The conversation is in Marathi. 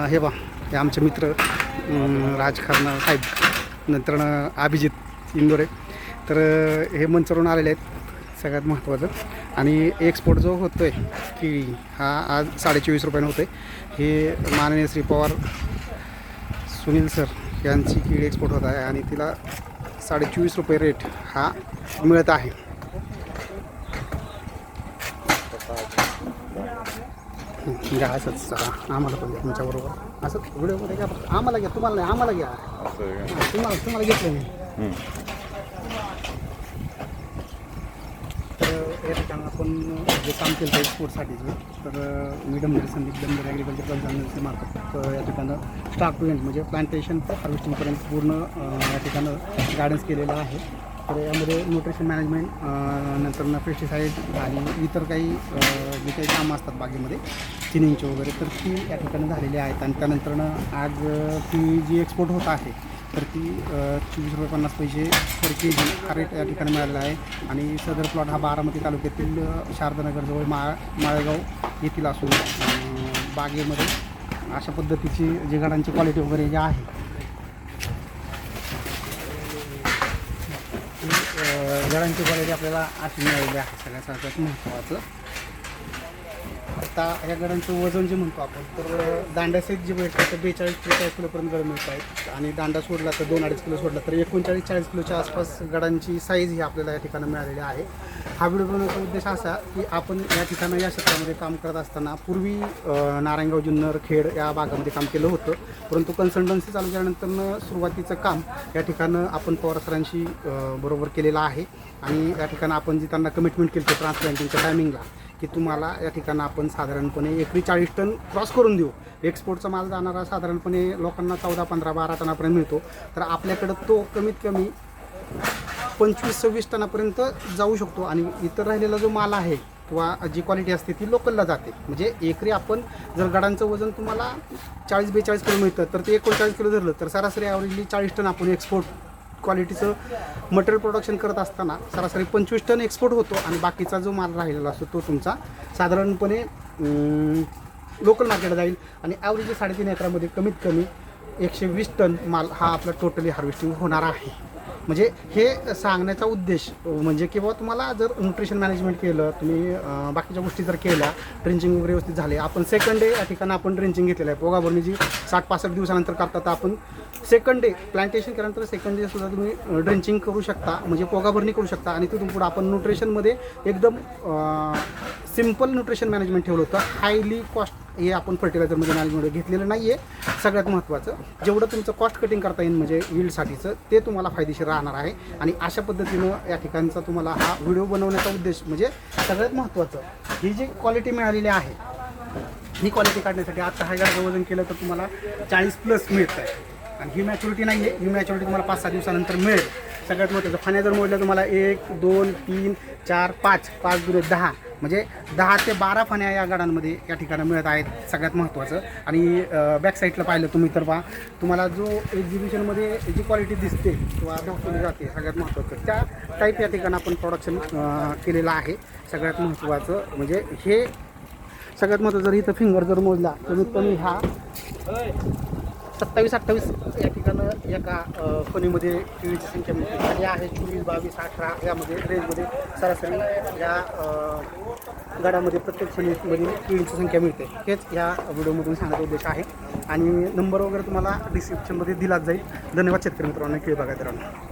हे बा हे आमचे मित्र राज खन्ना साहेब नंतर अभिजित इंदोरे तर हे मंचवरून आलेले आहेत सगळ्यात महत्त्वाचं. आणि एक्सपोर्ट जो होतो आहे केळी हा आज 24.5 रुपयानं होतो आहे. हे माननीय श्री पवार सुनील सर यांची केळी एक्सपोर्ट होत आहे आणि तिला 24.5 रुपये रेट हा मिळत आहे. घ्या असंच चला आम्हाला पण घ्या तुमच्याबरोबर असं व्हिडिओमध्ये घ्या फक्त आम्हाला घ्या तुम्हाला नाही आम्हाला घ्या तुम्हाला घेतलं मी. तर या ठिकाणी आपण जे काम केलं आहे एक्सपोर्टसाठीचं तर मी डंबरी संदीप डंबरी ॲग्रिकल्चर कन्सल्टन्सी मार्फत या ठिकाणं स्टार्ट टू एंड म्हणजे प्लांटेशन ते हार्वेस्टिंगपर्यंत पूर्ण या ठिकाणं गायडन्स केलेलं आहे. तर यामध्ये न्यूट्रिशन मॅनेजमेंट नंतर पेस्टिसाईड आणि इतर काही जे काही कामं असतात बागेमध्ये थिनिंगचे वगैरे तर ती या ठिकाणी झालेली आहेत. आणि त्यानंतरनं आज ती जी एक्सपोर्ट होत आहे तर ती 24.50 रुपये पर के जी हा रेट या ठिकाणी मिळालेला आहे. आणि सदर प्लॉट हा बारामती तालुक्यातील शारदानगरजवळ माळेगाव येथील असून बागेमध्ये अशा पद्धतीची जी झाडांची क्वालिटी वगैरे जे आहे झाडांची क्वालिटी आपल्याला अशी मिळालेली आहे. सगळ्यात महत्त्वाचं आता या गडांचं वजन जे म्हणतो आपण तर दांड्यासहित जे भेटतं तर 42-43 किलोपर्यंत गड मिळत आहेत. आणि दांडा सोडला तर 2-2.5 किलो सोडला तर 39-40 किलोच्या आसपास गडांची साईज ही आपल्याला या ठिकाणी मिळालेली आहे. हा व्हिडिओ बनवण्याचा उद्देश असा की आपण या ठिकाणी या क्षेत्रामध्ये काम करत असताना पूर्वी नारायणगाव जुन्नर खेड या भागामध्ये काम केलं होतं. परंतु कन्सल्टन्सी चालू केल्यानंतर सुरुवातीचं काम या ठिकाणं आपण पवार सरांशी बरोबर केलेलं आहे. आणि या ठिकाणी आपण जी त्यांना कमिटमेंट केली होती ट्रान्सप्लांटिंगच्या टायमिंगला की तुम्हाला या ठिकाणं आपण साधारणपणे एकरी 40 टन क्रॉस करून देऊ. एक्सपोर्टचा माल जाणारा साधारणपणे लोकांना 14, 15, 12 टनापर्यंत मिळतो. तर आपल्याकडं तो कमीत कमी 25-26 टनापर्यंत जाऊ शकतो. आणि इतर राहिलेला जो माल आहे किंवा जी क्वालिटी असते ती लोकलला जाते. म्हणजे एकरी आपण जर गडांचं वजन तुम्हाला 40-42 किलो मिळतं तर ते 39 किलो धरलं तर सरासरी ॲव्हरेजली 40 टन आपण एक्सपोर्ट क्वालिटीचं मटेरियल प्रोडक्शन करत असताना सरासरी 25 टन एक्सपोर्ट होतो. आणि बाकीचा जो माल राहिलेला असतो तो तुमचा साधारणपणे लोकल मार्केटला जाईल. आणि ॲव्हरेज 3.5 एकरामध्ये कमीत कमी 120 टन माल हा आपला टोटली हार्वेस्टिंग होणार आहे. म्हणजे हे सांगण्याचा उद्देश म्हणजे की बाबा तुम्हाला जर न्यूट्रिशन मॅनेजमेंट केलं तुम्ही बाकीच्या गोष्टी जर केल्या ड्रिंचिंग वगैरे व्यवस्थित झाले. आपण सेकंड डे या ठिकाणी आपण ड्रिंचिंग घेतलेलं आहे. पोगाभरणी जी 60-65 दिवसानंतर करतात आपण सेकंड डे प्लांटेशन केल्यानंतर सेकंड डे सुद्धा तुम्ही ड्रिंचिंग करू शकता म्हणजे पोगाभरणी करू शकता. आणि तिथून पुढं आपण न्यूट्रिशनमध्ये एकदम सिम्पल न्यूट्रिशन मॅनेजमेंट ठेवलं होतं. हायली कॉस्ट हे आपण फर्टिलायझरमध्ये मॅनेजमेंट घेतलेलं नाही आहे. सगळ्यात महत्त्वाचं जेवढं तुमचं कॉस्ट कटिंग करता येईल म्हणजे यील्डसाठीचं ते तुम्हाला फायदेशीर राहणार आहे. आणि अशा पद्धतीनं या ठिकाणचा तुम्हाला हा व्हिडिओ बनवण्याचा उद्देश म्हणजे सगळ्यात महत्त्वाचं ही जी क्वालिटी मिळालेली आहे ही क्वालिटी काढण्यासाठी आता हा गाडीचं वजन केलं तर तुम्हाला 40+ मिळतं आहे. आणि ही मॅच्युरिटी नाही आहे. ही मॅच्युरिटी तुम्हाला 5-6 दिवसानंतर मिळेल. सगळ्यात महत्त्वाचं फाण्या जर मोडल्या तुम्हाला 1, 2, 3, 4, 5 दुरे 10 म्हणजे 10 ते 12 फाण्या या गाड्यांमध्ये या ठिकाणी मिळत आहेत. सगळ्यात महत्त्वाचं. आणि बॅक साईडला पाहिलं तुम्ही तर पहा तुम्हाला जो एक्झिबिशनमध्ये जी क्वालिटी दिसते किंवा दाखवली जाते सगळ्यात महत्त्वाचं त्या टाईप या ठिकाणी आपण प्रोडक्शन केलेलं आहे. सगळ्यात महत्त्वाचं म्हणजे हे सगळ्यात महत्त्वाचं जर इथं फिंगर जर मोजला कमीत कमी हा 27-28 या ठिकाणं एका फणीमध्ये केळीची संख्या मिळते. आणि आहे 24, 22, 18 यामध्ये रेंजमध्ये सरासरी या गडामध्ये प्रत्येक फणीमध्ये केळीची संख्या मिळते. हेच या व्हिडिओमधून सांगण्याचा उद्देश आहे. आणि नंबर वगैरे तुम्हाला डिस्क्रिप्शनमध्ये दिलाच जाईल. धन्यवाद शेतकरी मित्रांनो केळी बागायतदारांनो.